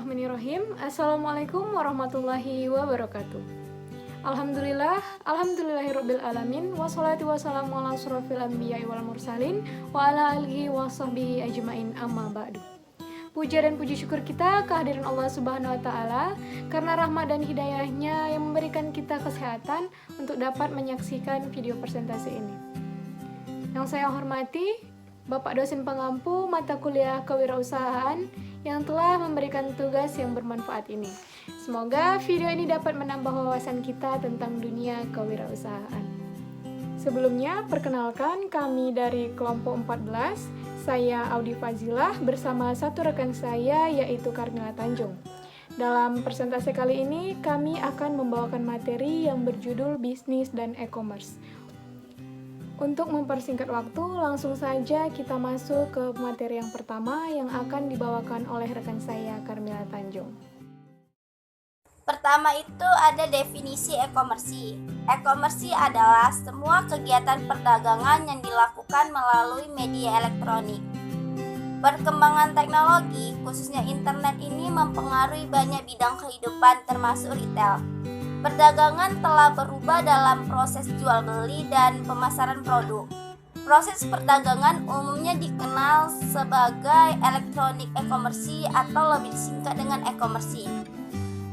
Bismillahirrahmanirrahim. Assalamualaikum warahmatullahi wabarakatuh. Alhamdulillahirabbil alamin, wassalatu wassalamu ala asrofil anbiya'i wal mursalin wa ala alihi wa sahbihi ajmain, amma ba'du. Puja dan puji syukur kita kehadiran Allah Subhanahu wa taala karena rahmat dan hidayahnya yang memberikan kita kesehatan untuk dapat menyaksikan video presentasi ini. Yang saya hormati Bapak dosen pengampu mata kuliah kewirausahaan yang telah memberikan tugas yang bermanfaat ini. Semoga video ini dapat menambah wawasan kita tentang dunia kewirausahaan. Sebelumnya, perkenalkan kami dari kelompok 14. Saya Audi Fazilah bersama satu rekan saya yaitu Karmila Tanjung. Dalam presentasi kali ini, kami akan membawakan materi yang berjudul bisnis dan e-commerce. Untuk mempersingkat waktu, langsung saja kita masuk ke materi yang pertama yang akan dibawakan oleh rekan saya, Karmila Tanjung. Pertama itu ada definisi e-commerce. E-commerce adalah semua kegiatan perdagangan yang dilakukan melalui media elektronik. Perkembangan teknologi, khususnya internet ini mempengaruhi banyak bidang kehidupan termasuk retail. Perdagangan telah berubah dalam proses jual beli dan pemasaran produk. Proses perdagangan umumnya dikenal sebagai elektronik e-commerce atau lebih disingkat dengan e-commerce.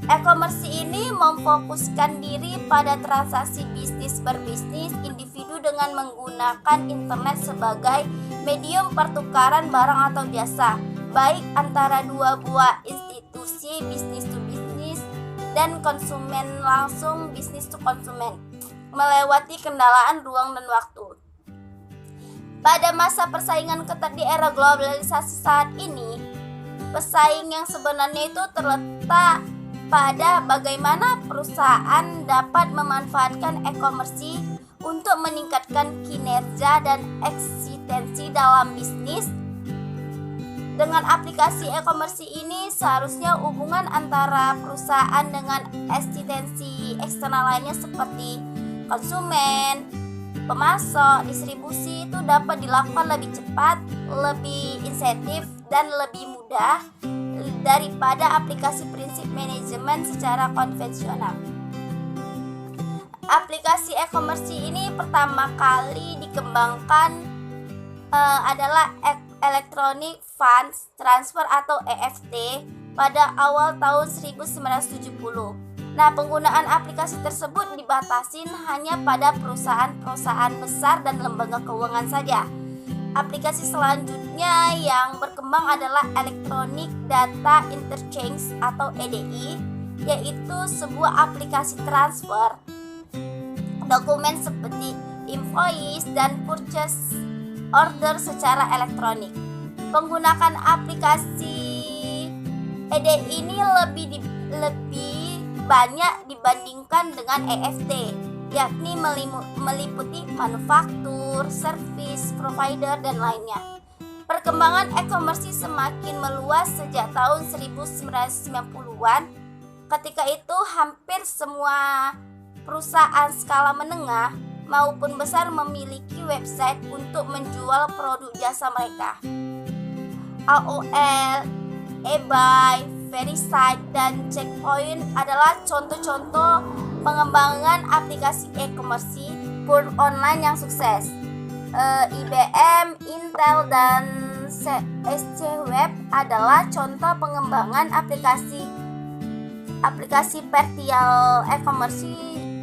E-commerce ini memfokuskan diri pada transaksi bisnis berbisnis individu dengan menggunakan internet sebagai medium pertukaran barang atau jasa, baik antara dua buah institusi bisnis to bisnis dan konsumen langsung bisnis to konsumen, melewati kendalaan ruang dan waktu. Pada masa persaingan ketat di era globalisasi saat ini, pesaing yang sebenarnya itu terletak pada bagaimana perusahaan dapat memanfaatkan e-commerce untuk meningkatkan kinerja dan eksistensi dalam bisnis. Dengan aplikasi e-commerce ini seharusnya hubungan antara perusahaan dengan eksistensi eksternal lainnya seperti konsumen, pemasok, distribusi itu dapat dilakukan lebih cepat, lebih insentif, dan lebih mudah daripada aplikasi prinsip manajemen secara konvensional. Aplikasi e-commerce ini pertama kali dikembangkan adalah Electronic Funds Transfer atau EFT pada awal tahun 1970. Nah, penggunaan aplikasi tersebut dibatasi hanya pada perusahaan-perusahaan besar dan lembaga keuangan saja. Aplikasi selanjutnya yang berkembang adalah Electronic Data Interchange atau EDI, yaitu sebuah aplikasi transfer dokumen seperti invoice dan purchase order secara elektronik. Penggunaan aplikasi EDI ini lebih banyak dibandingkan dengan EFT, yakni meliputi manufaktur, service provider, dan lainnya. Perkembangan e-commerce semakin meluas sejak tahun 1990-an. Ketika itu hampir semua perusahaan skala menengah maupun besar memiliki website untuk menjual produk jasa mereka. AOL, eBay, Verisite, dan Checkpoint adalah contoh-contoh pengembangan aplikasi e-commerce pure online yang sukses. IBM, Intel, dan SC Web adalah contoh pengembangan aplikasi vertical e-commerce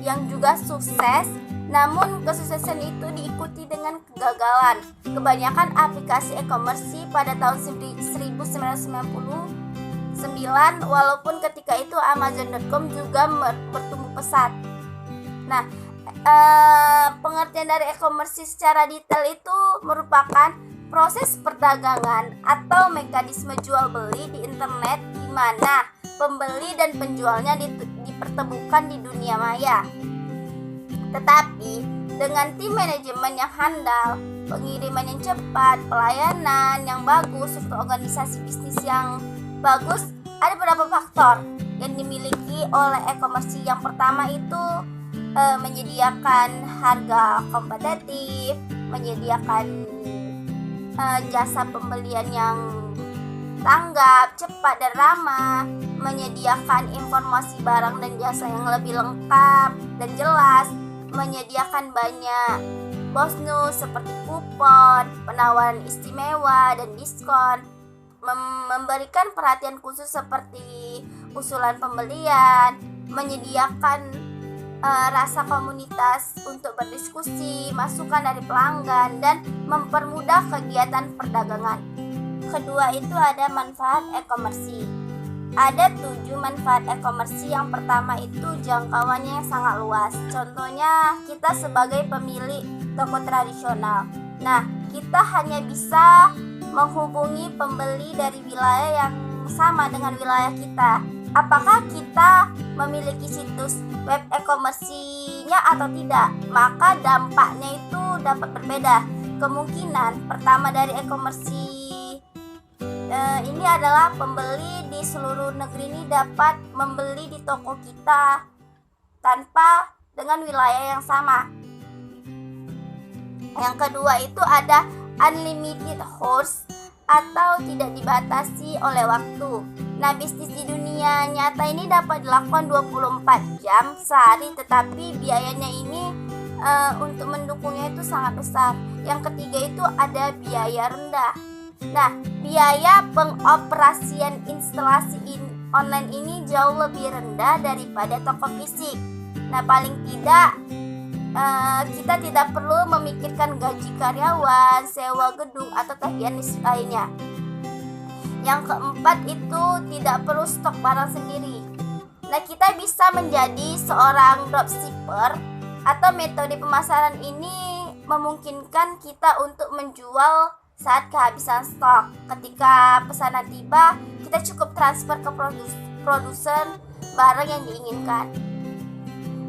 yang juga sukses. Namun kesuksesan itu diikuti dengan kegagalan. Kebanyakan aplikasi e-commerce pada tahun 1999, walaupun ketika itu Amazon.com juga bertumbuh pesat. Nah, pengertian dari e-commerce secara detail itu merupakan proses perdagangan atau mekanisme jual beli di internet di mana pembeli dan penjualnya dipertemukan di dunia maya. Tetapi dengan tim manajemen yang handal, pengiriman yang cepat, pelayanan yang bagus, serta organisasi bisnis yang bagus, ada beberapa faktor yang dimiliki oleh e-commerce. Yang pertama itu menyediakan harga kompetitif, menyediakan jasa pembelian yang tanggap, cepat, dan ramah, menyediakan informasi barang dan jasa yang lebih lengkap dan jelas, menyediakan banyak bonus seperti kupon, penawaran istimewa, dan diskon, memberikan perhatian khusus seperti usulan pembelian, menyediakan rasa komunitas untuk berdiskusi, masukan dari pelanggan, dan mempermudah kegiatan perdagangan. Kedua itu ada manfaat e-commerce. Ada 7 manfaat e-commerce. Yang pertama itu jangkauannya yang sangat luas. Contohnya kita sebagai pemilik toko tradisional. Nah, kita hanya bisa menghubungi pembeli dari wilayah yang sama dengan wilayah kita. Apakah kita memiliki situs web e-commerce-nya atau tidak? Maka dampaknya itu dapat berbeda. Kemungkinan pertama dari e-commerce ini adalah pembeli di seluruh negeri ini dapat membeli di toko kita tanpa dengan wilayah yang sama. Yang kedua itu ada unlimited hours atau tidak dibatasi oleh waktu. Nah, bisnis di dunia nyata ini dapat dilakukan 24 jam sehari, tetapi biayanya ini untuk mendukungnya itu sangat besar. Yang ketiga itu ada biaya rendah. Nah, biaya pengoperasian instalasi online ini jauh lebih rendah daripada toko fisik. Nah, paling tidak kita tidak perlu memikirkan gaji karyawan, sewa gedung, atau tagihan lainnya. Yang keempat itu tidak perlu stok barang sendiri. Nah, kita bisa menjadi seorang dropshipper atau metode pemasaran ini memungkinkan kita untuk menjual saat kehabisan stok. Ketika pesanan tiba, kita cukup transfer ke produsen barang yang diinginkan.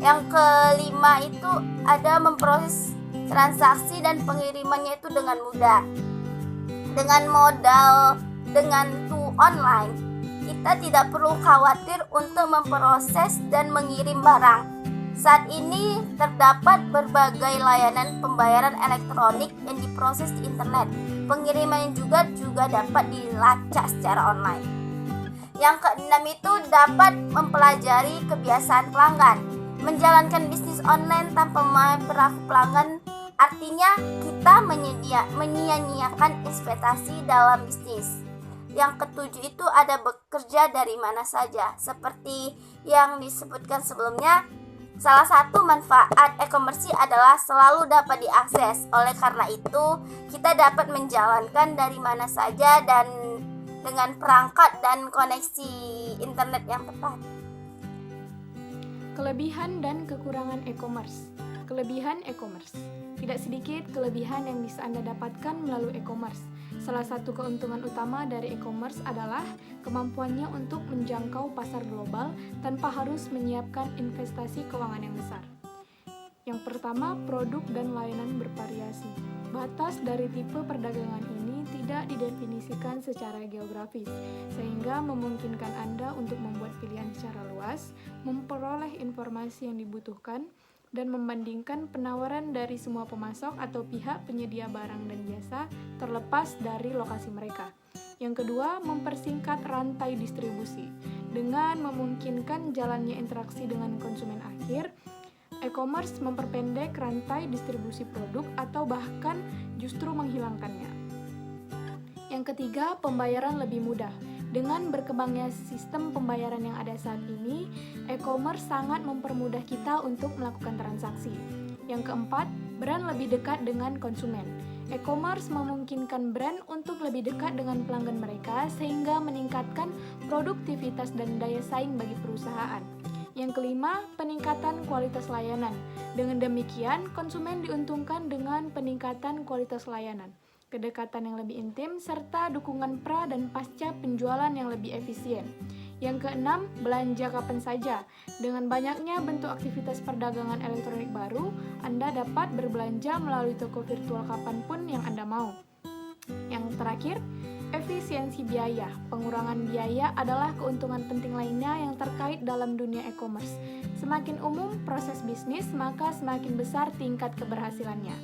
Yang kelima itu ada memproses transaksi dan pengirimannya itu dengan mudah. Dengan modal online, kita tidak perlu khawatir untuk memproses dan mengirim barang. Saat ini terdapat berbagai layanan pembayaran elektronik yang diproses di internet. Pengiriman juga dapat dilacak secara online. Yang keenam itu dapat mempelajari kebiasaan pelanggan. Menjalankan bisnis online tanpa memperlaku pelanggan artinya kita menyia-nyiakan investasi dalam bisnis. Yang ketujuh itu ada bekerja dari mana saja. Seperti yang disebutkan sebelumnya, salah satu manfaat e-commerce adalah selalu dapat diakses. Oleh karena itu, kita dapat menjalankan dari mana saja dan dengan perangkat dan koneksi internet yang tepat. Kelebihan dan kekurangan e-commerce. Kelebihan e-commerce. Tidak sedikit kelebihan yang bisa Anda dapatkan melalui e-commerce. Salah satu keuntungan utama dari e-commerce adalah kemampuannya untuk menjangkau pasar global tanpa harus menyiapkan investasi keuangan yang besar. Yang pertama, produk dan layanan bervariasi. Batas dari tipe perdagangan ini tidak didefinisikan secara geografis, sehingga memungkinkan Anda untuk membuat pilihan secara luas, memperoleh informasi yang dibutuhkan, dan membandingkan penawaran dari semua pemasok atau pihak penyedia barang dan jasa terlepas dari lokasi mereka. Yang kedua, mempersingkat rantai distribusi. Dengan memungkinkan jalannya interaksi dengan konsumen akhir, e-commerce memperpendek rantai distribusi produk atau bahkan justru menghilangkannya. Yang ketiga, pembayaran lebih mudah. Dengan berkembangnya sistem pembayaran yang ada saat ini, e-commerce sangat mempermudah kita untuk melakukan transaksi. Yang keempat, brand lebih dekat dengan konsumen. E-commerce memungkinkan brand untuk lebih dekat dengan pelanggan mereka sehingga meningkatkan produktivitas dan daya saing bagi perusahaan. Yang kelima, peningkatan kualitas layanan. Dengan demikian, konsumen diuntungkan dengan peningkatan kualitas layanan, kedekatan yang lebih intim, serta dukungan pra dan pasca penjualan yang lebih efisien. Yang keenam, belanja kapan saja. Dengan banyaknya bentuk aktivitas perdagangan elektronik baru, Anda dapat berbelanja melalui toko virtual kapanpun yang Anda mau. Yang terakhir, efisiensi biaya. Pengurangan biaya adalah keuntungan penting lainnya yang terkait dalam dunia e-commerce. Semakin umum proses bisnis, maka semakin besar tingkat keberhasilannya.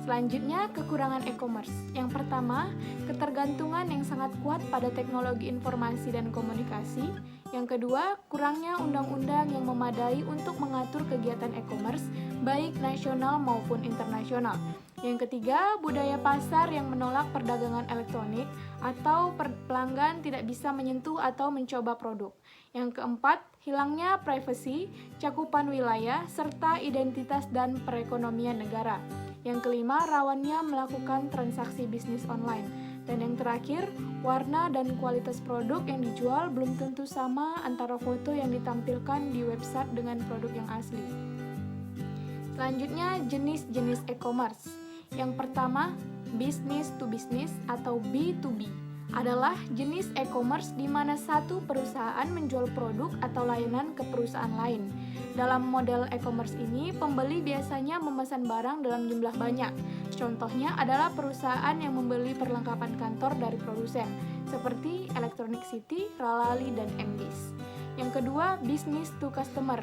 Selanjutnya, kekurangan e-commerce. Yang pertama, ketergantungan yang sangat sangat kuat pada teknologi informasi dan komunikasi. Yang kedua, kurangnya undang-undang yang memadai untuk mengatur kegiatan e-commerce, baik nasional maupun internasional. Yang ketiga, budaya pasar yang menolak perdagangan elektronik atau pelanggan tidak bisa menyentuh atau mencoba produk. Yang keempat, hilangnya privasi, cakupan wilayah, serta identitas dan perekonomian negara. Yang kelima, rawannya melakukan transaksi bisnis online. Dan yang terakhir, warna dan kualitas produk yang dijual belum tentu sama antara foto yang ditampilkan di website dengan produk yang asli. Selanjutnya, jenis-jenis e-commerce. Yang pertama, business to business atau B2B adalah jenis e-commerce di mana satu perusahaan menjual produk atau layanan ke perusahaan lain. Dalam model e-commerce ini, pembeli biasanya memesan barang dalam jumlah banyak. Contohnya adalah perusahaan yang membeli perlengkapan kantor dari produsen, seperti Electronic City, Ralali, dan MBIS. Yang kedua, business to customer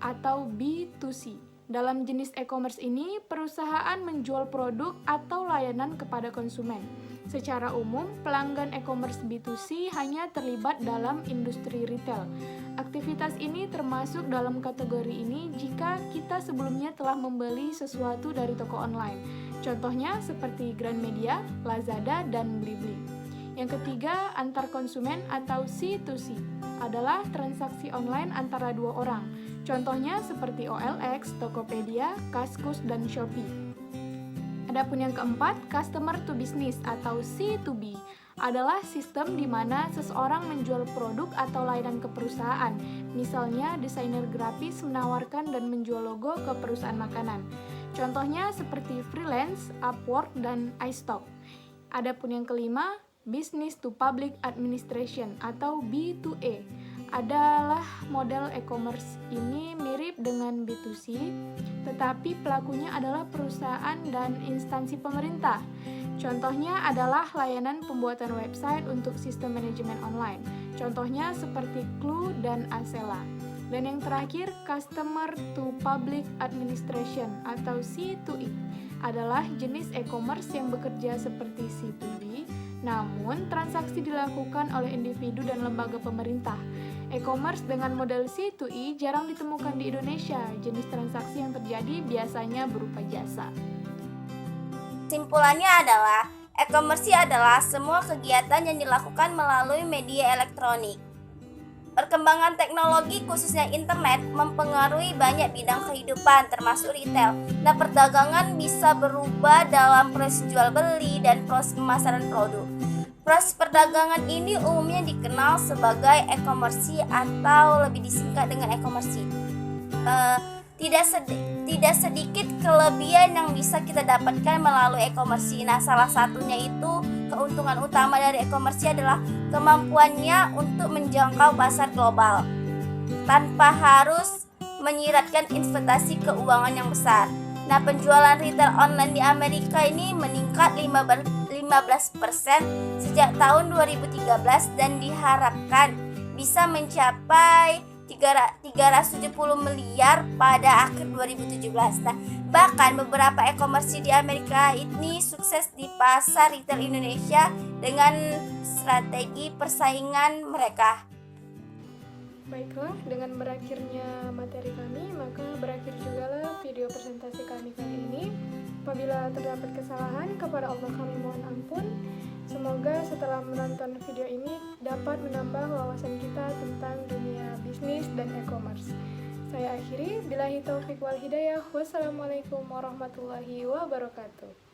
atau B2C. Dalam jenis e-commerce ini, perusahaan menjual produk atau layanan kepada konsumen. Secara umum, pelanggan e-commerce B2C hanya terlibat dalam industri retail. Aktivitas ini termasuk dalam kategori ini jika kita sebelumnya telah membeli sesuatu dari toko online. Contohnya seperti Gramedia, Lazada, dan Blibli. Yang ketiga, antar konsumen atau C2C adalah transaksi online antara dua orang. Contohnya seperti OLX, Tokopedia, Kaskus, dan Shopee. Adapun yang keempat, customer to business atau C2B adalah sistem di mana seseorang menjual produk atau layanan ke perusahaan. Misalnya, desainer grafis menawarkan dan menjual logo ke perusahaan makanan. Contohnya seperti freelance, Upwork, dan iStock. Adapun yang kelima, business to public administration atau B2A adalah model e-commerce ini mirip dengan B2C, tetapi pelakunya adalah perusahaan dan instansi pemerintah. Contohnya adalah layanan pembuatan website untuk sistem manajemen online. Contohnya seperti Clue dan Asela. Dan yang terakhir, customer to public administration atau C2E adalah jenis e-commerce yang bekerja seperti C2B, namun transaksi dilakukan oleh individu dan lembaga pemerintah. E-commerce dengan model C2E jarang ditemukan di Indonesia. Jenis transaksi yang terjadi biasanya berupa jasa. Simpulannya adalah, e-commerce adalah semua kegiatan yang dilakukan melalui media elektronik. Perkembangan teknologi khususnya internet mempengaruhi banyak bidang kehidupan termasuk retail. Nah, perdagangan bisa berubah dalam proses jual beli dan proses pemasaran produk. Proses perdagangan ini umumnya dikenal sebagai e-commerce atau lebih disingkat dengan e-commerce. Tidak sedikit kelebihan yang bisa kita dapatkan melalui e-commerce. Nah, salah satunya itu keuntungan utama dari e-commerce adalah kemampuannya untuk menjangkau pasar global tanpa harus menyiratkan investasi keuangan yang besar. Nah, penjualan retail online di Amerika ini meningkat 15% sejak tahun 2013 dan diharapkan bisa mencapai 370 miliar pada akhir 2017. Nah, bahkan beberapa e-commerce di Amerika ini sukses di pasar retail Indonesia dengan strategi persaingan mereka. Baiklah, dengan berakhirnya materi kami, maka berakhir jugalah video presentasi kami kali ini. Apabila terdapat kesalahan, kepada Allah kami mohon ampun. Semoga setelah menonton video ini dapat menambah wawasan kita tentang dunia bisnis dan e-commerce. Saya akhiri, billahi taufiq wal hidayah. Wassalamualaikum warahmatullahi wabarakatuh.